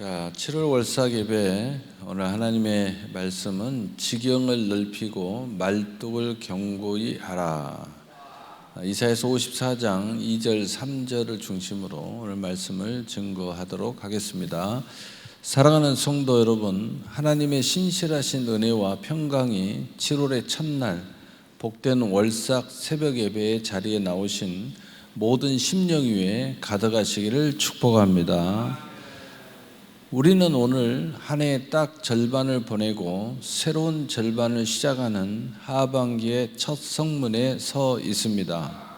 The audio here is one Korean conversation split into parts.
자, 7월 월삭 예배 오늘 하나님의 말씀은 지경을 넓히고 말뚝을 견고히 하라. 이사야서 54장 2절 3절을 중심으로 오늘 말씀을 증거하도록 하겠습니다. 사랑하는 성도 여러분, 하나님의 신실하신 은혜와 평강이 7월의 첫날 복된 월삭 새벽 예배의 자리에 나오신 모든 심령 위에 가득하시기를 축복합니다. 우리는 오늘 한 해의 딱 절반을 보내고 새로운 절반을 시작하는 하반기의 첫 성문에 서 있습니다.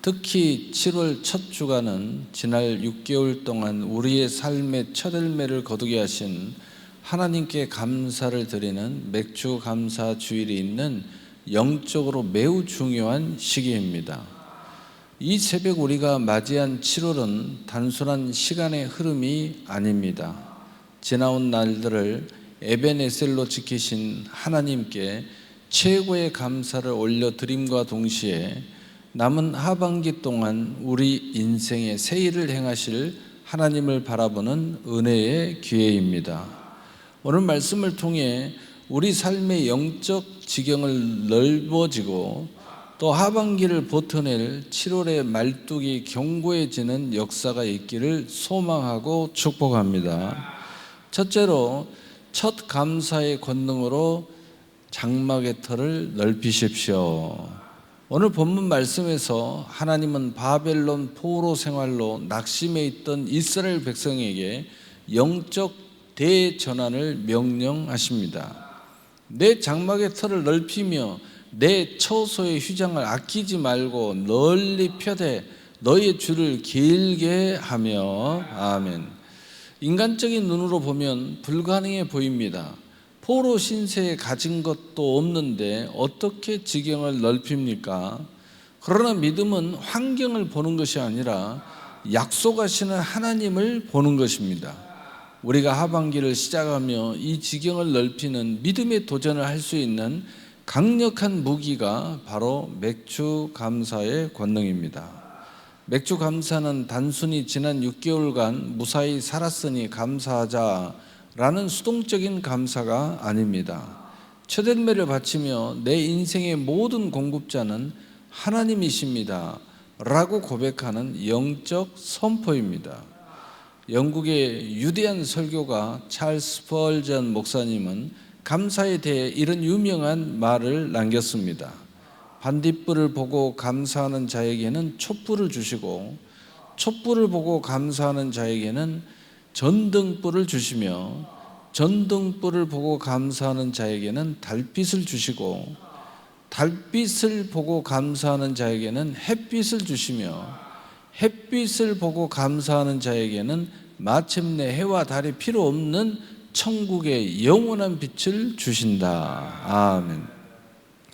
특히 7월 첫 주간은 지난 6개월 동안 우리의 삶의 첫 열매를 거두게 하신 하나님께 감사를 드리는 맥주 감사 주일이 있는 영적으로 매우 중요한 시기입니다. 이 새벽 우리가 맞이한 7월은 단순한 시간의 흐름이 아닙니다. 지나온 날들을 에벤에셀로 지키신 하나님께 최고의 감사를 올려드림과 동시에 남은 하반기 동안 우리 인생의 새 일을 행하실 하나님을 바라보는 은혜의 기회입니다. 오늘 말씀을 통해 우리 삶의 영적 지경을 넓어지고 또 하반기를 버텨낼 7월의 말뚝이 견고해지는 역사가 있기를 소망하고 축복합니다. 첫째로 첫 감사의 권능으로 장막의 털을 넓히십시오. 오늘 본문 말씀에서 하나님은 바벨론 포로 생활로 낙심해 있던 이스라엘 백성에게 영적 대전환을 명령하십니다. 내 장막의 털을 넓히며 내 처소의 휘장을 아끼지 말고 널리 펴되 너의 줄을 길게 하며. 아멘. 인간적인 눈으로 보면 불가능해 보입니다. 포로 신세에 가진 것도 없는데 어떻게 지경을 넓힙니까? 그러나 믿음은 환경을 보는 것이 아니라 약속하시는 하나님을 보는 것입니다. 우리가 하반기를 시작하며 이 지경을 넓히는 믿음의 도전을 할 수 있는 강력한 무기가 바로 맥주 감사의 권능입니다. 맥주 감사는 단순히 지난 6개월간 무사히 살았으니 감사하자라는 수동적인 감사가 아닙니다. 첫 열매를 바치며 내 인생의 모든 공급자는 하나님이십니다 라고 고백하는 영적 선포입니다. 영국의 유대한 설교가 찰스 스펄전 목사님은 감사에 대해 이런 유명한 말을 남겼습니다. 반딧불을 보고 감사하는 자에게는 촛불을 주시고 촛불을 보고 감사하는 자에게는 전등불을 주시며 전등불을 보고 감사하는 자에게는 달빛을 주시고 달빛을 보고 감사하는 자에게는 햇빛을 주시며 햇빛을 보고 감사하는 자에게는 마침내 해와 달이 필요 없는 천국의 영원한 빛을 주신다. 아멘.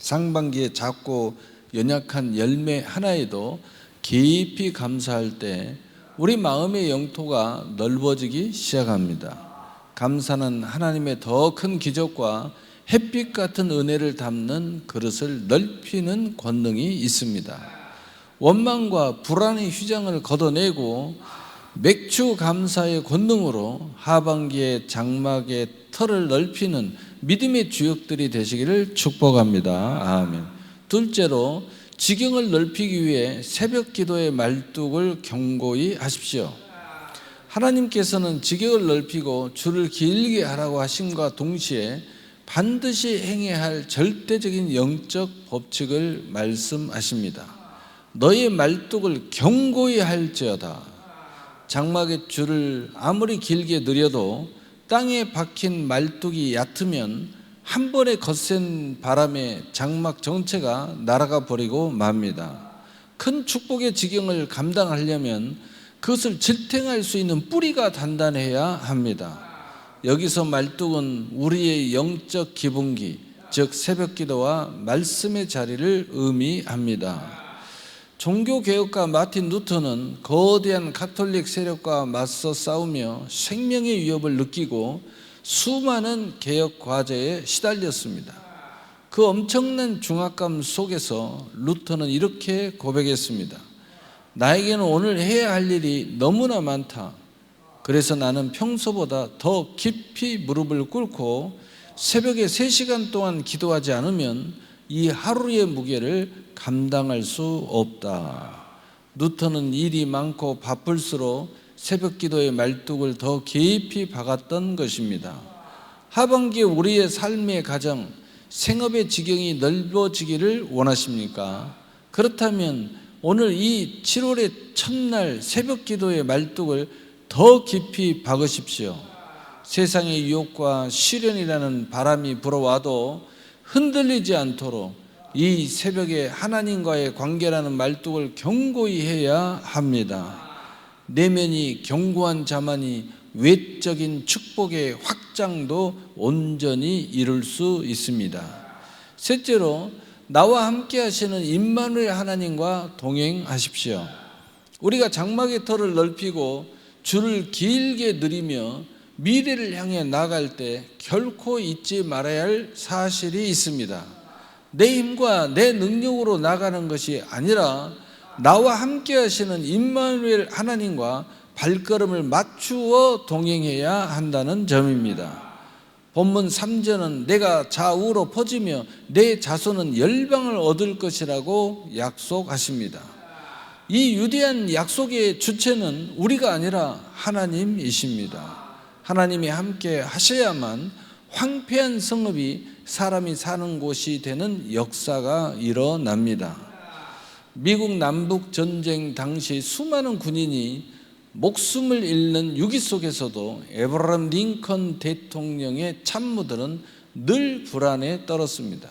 상반기에 작고 연약한 열매 하나에도 깊이 감사할 때 우리 마음의 영토가 넓어지기 시작합니다. 감사는 하나님의 더 큰 기적과 햇빛 같은 은혜를 담는 그릇을 넓히는 권능이 있습니다. 원망과 불안의 휘장을 걷어내고 맥주 감사의 권능으로 하반기의 장막의 털을 넓히는 믿음의 주역들이 되시기를 축복합니다. 아멘. 둘째로 지경을 넓히기 위해 새벽 기도의 말뚝을 견고히 하십시오. 하나님께서는 지경을 넓히고 줄을 길게 하라고 하심과 동시에 반드시 행해야 할 절대적인 영적 법칙을 말씀하십니다. 너의 말뚝을 견고히 할지어다. 장막의 줄을 아무리 길게 늘여도 땅에 박힌 말뚝이 얕으면 한 번의 거센 바람에 장막 전체가 날아가 버리고 맙니다. 큰 축복의 지경을 감당하려면 그것을 지탱할 수 있는 뿌리가 단단해야 합니다. 여기서 말뚝은 우리의 영적 기본기, 즉 새벽 기도와 말씀의 자리를 의미합니다. 종교개혁가 마틴 루터는 거대한 가톨릭 세력과 맞서 싸우며 생명의 위협을 느끼고 수많은 개혁 과제에 시달렸습니다. 그 엄청난 중압감 속에서 루터는 이렇게 고백했습니다. 나에게는 오늘 해야 할 일이 너무나 많다. 그래서 나는 평소보다 더 깊이 무릎을 꿇고 새벽에 3시간 동안 기도하지 않으면 이 하루의 무게를 감당할 수 없다. 누턴은 일이 많고 바쁠수록 새벽 기도의 말뚝을 더 깊이 박았던 것입니다. 하반기에 우리의 삶의 가정, 생업의 지경이 넓어지기를 원하십니까? 그렇다면 오늘 이 7월의 첫날 새벽 기도의 말뚝을 더 깊이 박으십시오. 세상의 유혹과 시련이라는 바람이 불어와도 흔들리지 않도록 이 새벽에 하나님과의 관계라는 말뚝을 견고히 해야 합니다. 내면이 견고한 자만이 외적인 축복의 확장도 온전히 이룰 수 있습니다. 셋째로, 나와 함께 하시는 임마누엘 하나님과 동행하십시오. 우리가 장막의 터를 넓히고 줄을 길게 늘이며 미래를 향해 나아갈 때 결코 잊지 말아야 할 사실이 있습니다. 내 힘과 내 능력으로 나가는 것이 아니라 나와 함께 하시는 임마누엘 하나님과 발걸음을 맞추어 동행해야 한다는 점입니다. 본문 3절은 내가 좌우로 퍼지며 내 자손은 열방을 얻을 것이라고 약속하십니다. 이 위대한 약속의 주체는 우리가 아니라 하나님이십니다. 하나님이 함께 하셔야만 황폐한 성읍이 사람이 사는 곳이 되는 역사가 일어납니다. 미국 남북 전쟁 당시 수많은 군인이 목숨을 잃는 위기 속에서도 에브라함 링컨 대통령의 참모들은 늘 불안에 떨었습니다.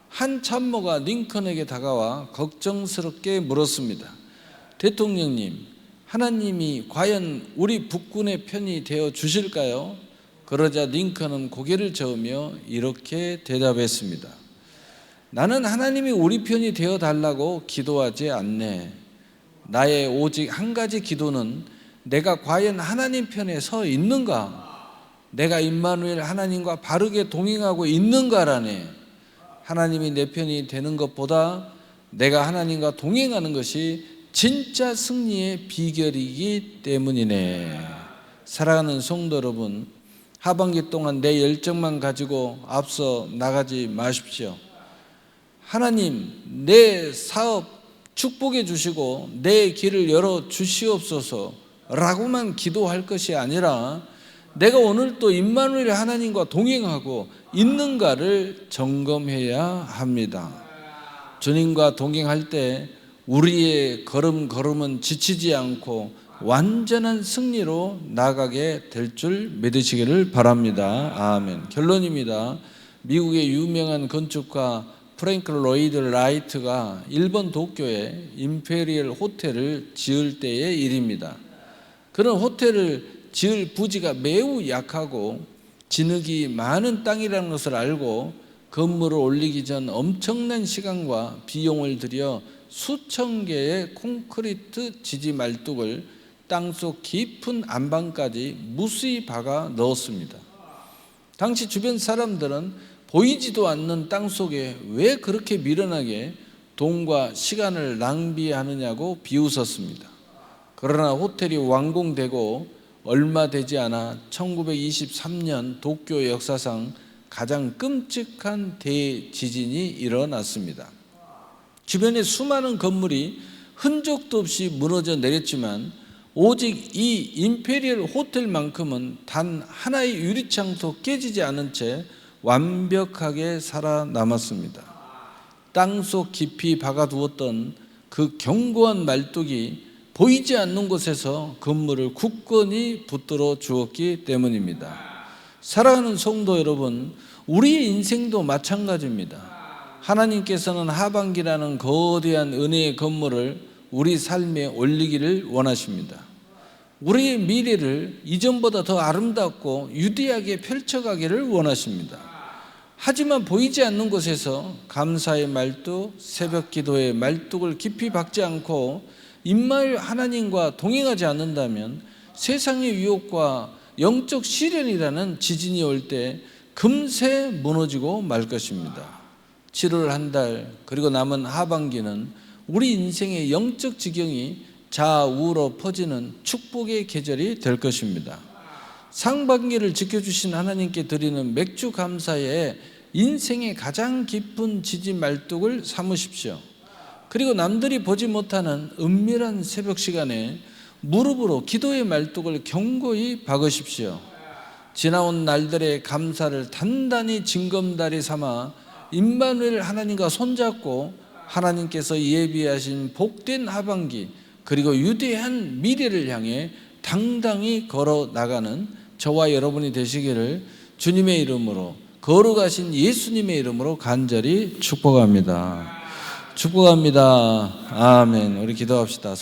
한 참모가 링컨에게 다가와 걱정스럽게 물었습니다. 대통령님, 하나님이 과연 우리 북군의 편이 되어 주실까요? 그러자 링컨은 고개를 저으며 이렇게 대답했습니다. 나는 하나님이 우리 편이 되어 달라고 기도하지 않네. 나의 오직 한 가지 기도는 내가 과연 하나님 편에 서 있는가? 내가 임마누엘 하나님과 바르게 동행하고 있는가라네. 하나님이 내 편이 되는 것보다 내가 하나님과 동행하는 것이 진짜 승리의 비결이기 때문이네. 사랑하는 성도 여러분, 하반기 동안 내 열정만 가지고 앞서 나가지 마십시오. 하나님, 내 사업 축복해 주시고 내 길을 열어 주시옵소서 라고만 기도할 것이 아니라 내가 오늘 또 임마누엘 하나님과 동행하고 있는가를 점검해야 합니다. 주님과 동행할 때 우리의 걸음은 지치지 않고 완전한 승리로 나가게 될 줄 믿으시기를 바랍니다. 아멘. 결론입니다. 미국의 유명한 건축가 프랭크 로이드 라이트가 일본 도쿄에 임페리얼 호텔을 지을 때의 일입니다. 그런 호텔을 지을 부지가 매우 약하고 진흙이 많은 땅이라는 것을 알고 건물을 올리기 전 엄청난 시간과 비용을 들여 수천 개의 콘크리트 지지 말뚝을 땅속 깊은 안방까지 무수히 박아 넣었습니다. 당시 주변 사람들은 보이지도 않는 땅속에 왜 그렇게 미련하게 돈과 시간을 낭비하느냐고 비웃었습니다. 그러나 호텔이 완공되고 얼마 되지 않아 1923년 도쿄 역사상 가장 끔찍한 대지진이 일어났습니다. 주변에 수많은 건물이 흔적도 없이 무너져 내렸지만 오직 이 임페리얼 호텔만큼은 단 하나의 유리창도 깨지지 않은 채 완벽하게 살아남았습니다. 땅속 깊이 박아두었던 그 견고한 말뚝이 보이지 않는 곳에서 건물을 굳건히 붙들어 주었기 때문입니다. 사랑하는 성도 여러분, 우리의 인생도 마찬가지입니다. 하나님께서는 하반기라는 거대한 은혜의 건물을 우리 삶에 올리기를 원하십니다. 우리의 미래를 이전보다 더 아름답고 유대하게 펼쳐가기를 원하십니다. 하지만 보이지 않는 곳에서 감사의 말뚝, 새벽 기도의 말뚝을 깊이 박지 않고 임마누엘 하나님과 동행하지 않는다면 세상의 유혹과 영적 시련이라는 지진이 올 때 금세 무너지고 말 것입니다. 7월 한 달 그리고 남은 하반기는 우리 인생의 영적 지경이 좌우로 퍼지는 축복의 계절이 될 것입니다. 상반기를 지켜주신 하나님께 드리는 맥주 감사에 인생의 가장 깊은 지지 말뚝을 삼으십시오. 그리고 남들이 보지 못하는 은밀한 새벽 시간에 무릎으로 기도의 말뚝을 견고히 박으십시오. 지나온 날들의 감사를 단단히 징검다리 삼아 임마누엘 하나님과 손잡고 하나님께서 예비하신 복된 하반기 그리고 위대한 미래를 향해 당당히 걸어 나가는 저와 여러분이 되시기를 주님의 이름으로, 거룩하신 예수님의 이름으로 간절히 축복합니다. 축복합니다. 아멘. 우리 기도합시다.